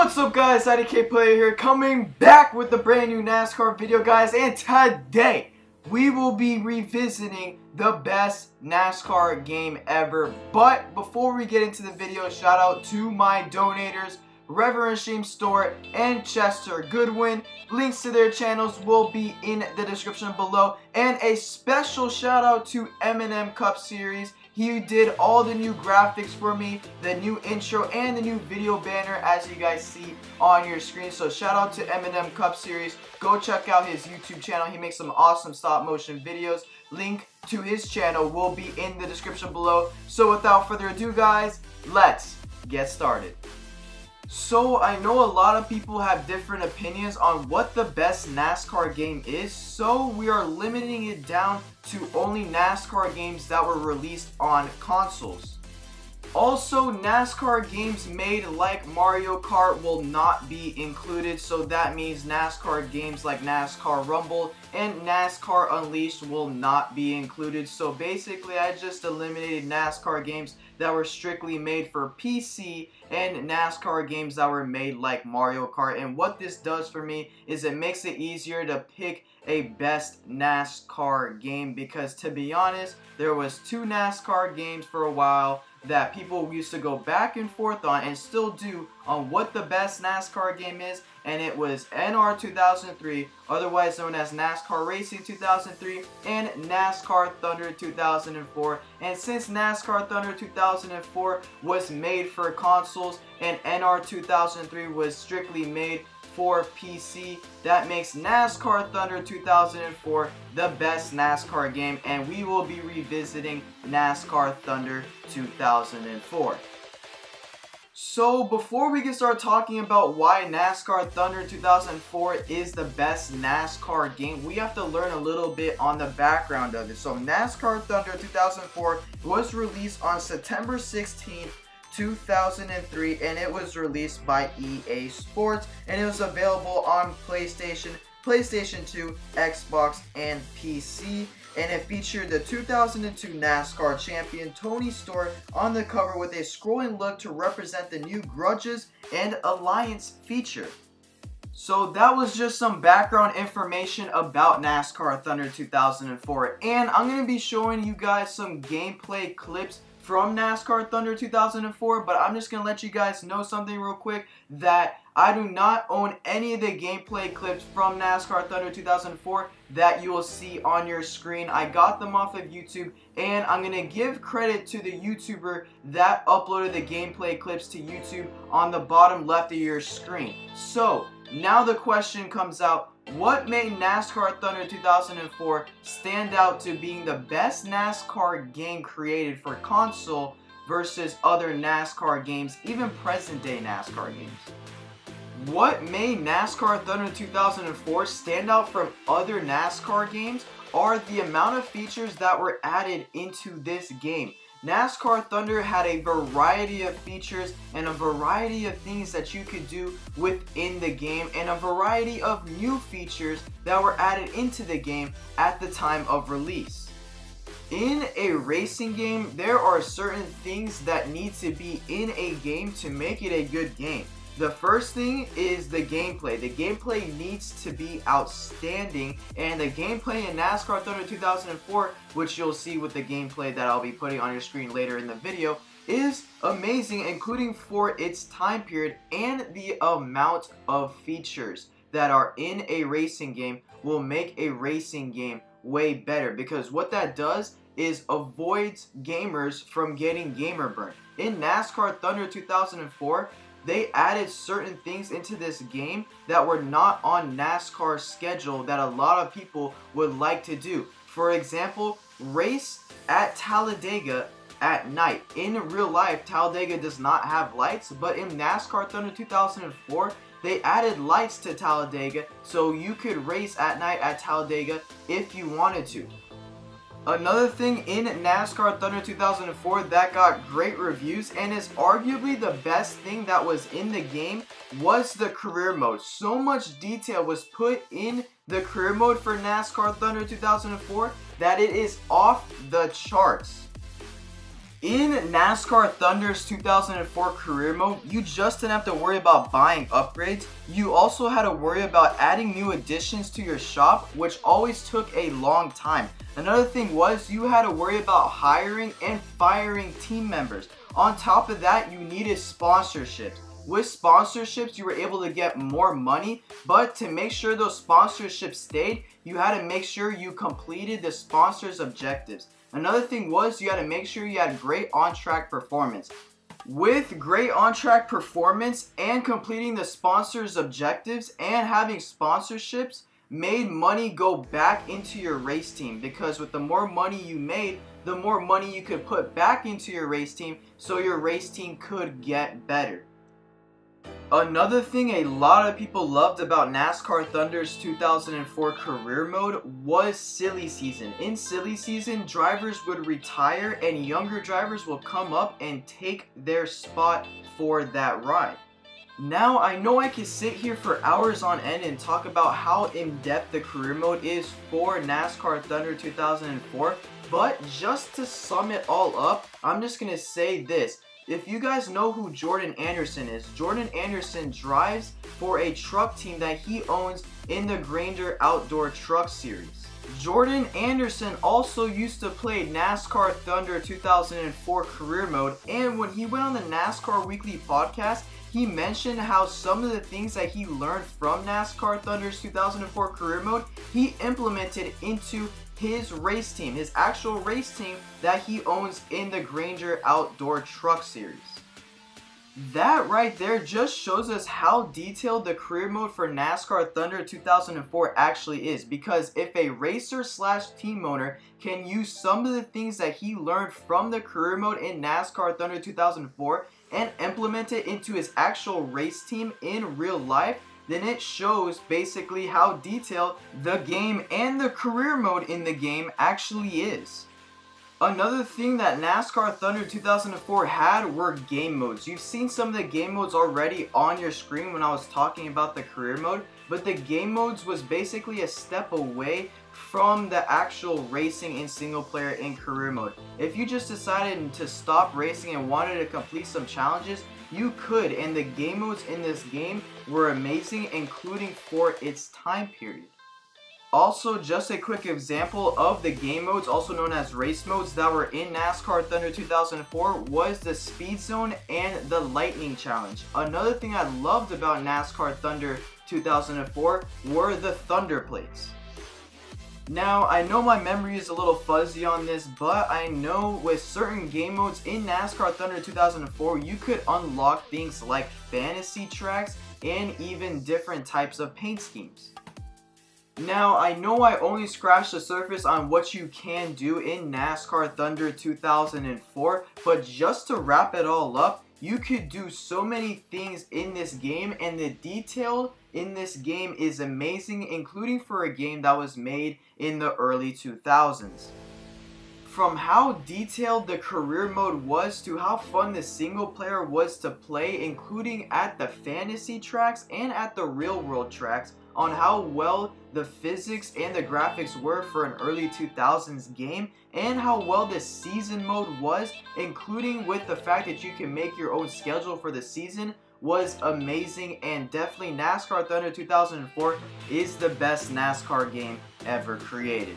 What's up guys, IDK Player here, coming back with a brand new NASCAR video guys, and today we will be revisiting the best NASCAR game ever. But before we get into the video, shout out to my donators, Reverend Shame Store and Chester Goodwin. Links to their channels will be in the description below, and a special shout out to M&M Cup Series. He did all the new graphics for me, the new intro, and the new video banner as you guys see on your screen. So shout out to M&M Cup Series. Go check out his YouTube channel. He makes some awesome stop motion videos. Link to his channel will be in the description below. So without further ado guys, let's get started. So I know a lot of people have different opinions on what the best NASCAR game is, so we are limiting it down to only NASCAR games that were released on consoles. Also, NASCAR games made like Mario Kart will not be included, so that means NASCAR games like NASCAR Rumble and NASCAR Unleashed will not be included. So basically I just eliminated NASCAR games that were strictly made for PC and NASCAR games that were made like Mario Kart. And what this does for me is it makes it easier to pick a best NASCAR game, because to be honest, there was two NASCAR games for a while that people used to go back and forth on, and still do, on what the best NASCAR game is, and it was NR 2003, otherwise known as NASCAR Racing 2003, and NASCAR Thunder 2004. And since NASCAR Thunder 2004 was made for consoles and NR 2003 was strictly made for PC, that makes NASCAR Thunder 2004 the best NASCAR game, and we will be revisiting NASCAR Thunder 2004. So before we can start talking about why NASCAR Thunder 2004 is the best NASCAR game, we have to learn a little bit on the background of it. So NASCAR Thunder 2004 was released on September 16th, 2003, and it was released by EA Sports, and it was available on PlayStation, PlayStation 2, Xbox, and PC. And it featured the 2002 NASCAR champion Tony Stewart on the cover with a scrolling look to represent the new Grudges and Alliance feature. So that was just some background information about NASCAR Thunder 2004, and I'm going to be showing you guys some gameplay clips from NASCAR Thunder 2004, but I'm just going to let you guys know something real quick, that I do not own any of the gameplay clips from NASCAR Thunder 2004 that you will see on your screen. I got them off of YouTube, and I'm going to give credit to the YouTuber that uploaded the gameplay clips to YouTube on the bottom left of your screen. So now the question comes out, what made NASCAR Thunder 2004 stand out to being the best NASCAR game created for console versus other NASCAR games, even present day NASCAR games? What made NASCAR Thunder 2004 stand out from other NASCAR games are the amount of features that were added into this game. NASCAR Thunder had a variety of features and a variety of things that you could do within the game, and a variety of new features that were added into the game at the time of release. In a racing game, there are certain things that need to be in a game to make it a good game. The first thing is the gameplay. The gameplay needs to be outstanding, and the gameplay in NASCAR Thunder 2004, which you'll see with the gameplay that I'll be putting on your screen later in the video, is amazing, including for its time period, and the amount of features that are in a racing game will make a racing game way better, because what that does is avoids gamers from getting gamer burn. In NASCAR Thunder 2004, they added certain things into this game that were not on NASCAR's schedule that a lot of people would like to do. For example, race at Talladega at night. In real life, Talladega does not have lights, but in NASCAR Thunder 2004, they added lights to Talladega so you could race at night at Talladega if you wanted to. Another thing in NASCAR Thunder 2004 that got great reviews and is arguably the best thing that was in the game was the career mode. So much detail was put in the career mode for NASCAR Thunder 2004 that it is off the charts. In NASCAR Thunder's 2004 career mode, you just didn't have to worry about buying upgrades. You also had to worry about adding new additions to your shop, which always took a long time. Another thing was you had to worry about hiring and firing team members. On top of that, you needed sponsorships. With sponsorships, you were able to get more money, but to make sure those sponsorships stayed, you had to make sure you completed the sponsors' objectives. Another thing was you had to make sure you had great on-track performance. With great on-track performance and completing the sponsors' objectives and having sponsorships made money go back into your race team, because with the more money you made, the more money you could put back into your race team so your race team could get better. Another thing a lot of people loved about NASCAR Thunder's 2004 career mode was silly season. In silly season, drivers would retire and younger drivers will come up and take their spot for that ride. Now, I know I can sit here for hours on end and talk about how in-depth the career mode is for NASCAR Thunder 2004, but just to sum it all up, I'm just going to say this. If you guys know who Jordan Anderson is, Jordan Anderson drives for a truck team that he owns in the Granger Outdoor Truck Series. Jordan Anderson also used to play NASCAR Thunder 2004 career mode, and when he went on the NASCAR Weekly podcast, he mentioned how some of the things that he learned from NASCAR Thunder's 2004 career mode, he implemented into his race team, his actual race team that he owns in the Granger Outdoor Truck Series. That right there just shows us how detailed the career mode for NASCAR Thunder 2004 actually is, because if a racer slash team owner can use some of the things that he learned from the career mode in NASCAR Thunder 2004 and implement it into his actual race team in real life, then it shows basically how detailed the game and the career mode in the game actually is. Another thing that NASCAR Thunder 2004 had were game modes. You've seen some of the game modes already on your screen when I was talking about the career mode, but the game modes was basically a step away from the actual racing in single player in career mode. If you just decided to stop racing and wanted to complete some challenges, you could, and the game modes in this game were amazing, including for its time period. Also, just a quick example of the game modes, also known as race modes, that were in NASCAR Thunder 2004 was the Speed Zone and the Lightning Challenge. Another thing I loved about NASCAR Thunder 2004 were the Thunder plates. Now, I know my memory is a little fuzzy on this, but I know with certain game modes in NASCAR Thunder 2004, you could unlock things like fantasy tracks and even different types of paint schemes. Now, I know I only scratched the surface on what you can do in NASCAR Thunder 2004, but just to wrap it all up, you could do so many things in this game, and the detail in this game is amazing, including for a game that was made in the early 2000s. From how detailed the career mode was to how fun the single player was to play, including at the fantasy tracks and at the real world tracks, on how well the physics and the graphics were for an early 2000s game, and how well the season mode was, including with the fact that you can make your own schedule for the season, was amazing. And definitely NASCAR Thunder 2004 is the best NASCAR game ever created.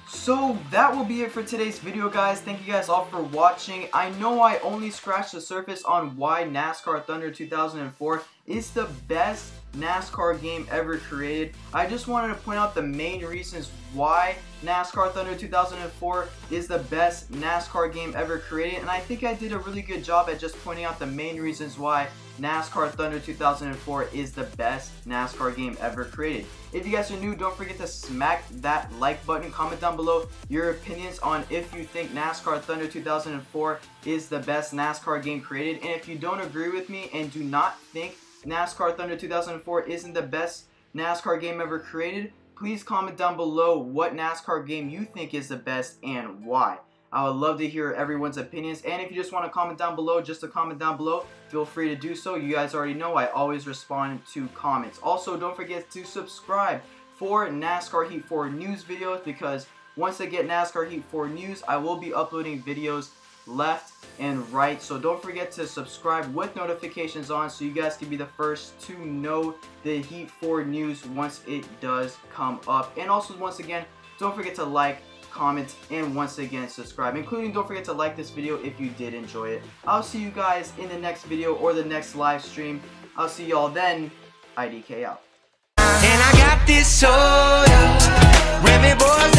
So that will be it for today's video, guys. Thank you guys all for watching. I know I only scratched the surface on why NASCAR Thunder 2004 is the best NASCAR game ever created. I just wanted to point out the main reasons why NASCAR Thunder 2004 is the best NASCAR game ever created, and I think I did a really good job at just pointing out the main reasons why NASCAR Thunder 2004 is the best NASCAR game ever created. If you guys are new, don't forget to smack that like button. Comment down below your opinions on if you think NASCAR Thunder 2004 is the best NASCAR game created. And if you don't agree with me and do not think NASCAR Thunder 2004 isn't the best NASCAR game ever created, please comment down below what NASCAR game you think is the best and why. I would love to hear everyone's opinions, and if you just want to comment down below, just to comment down below, feel free to do so. You guys already know I always respond to comments. Also, don't forget to subscribe for NASCAR Heat 4 news videos, because once I get NASCAR Heat 4 news, I will be uploading videos left and right. So don't forget to subscribe with notifications on so you guys can be the first to know the Heat 4 news once it does come up. And also, once again, don't forget to like, comment, and once again subscribe, including don't forget to like this video if you did enjoy it. I'll see you guys in the next video or the next live stream. I'll see y'all then. IDK out. And I got this soda, Remy boys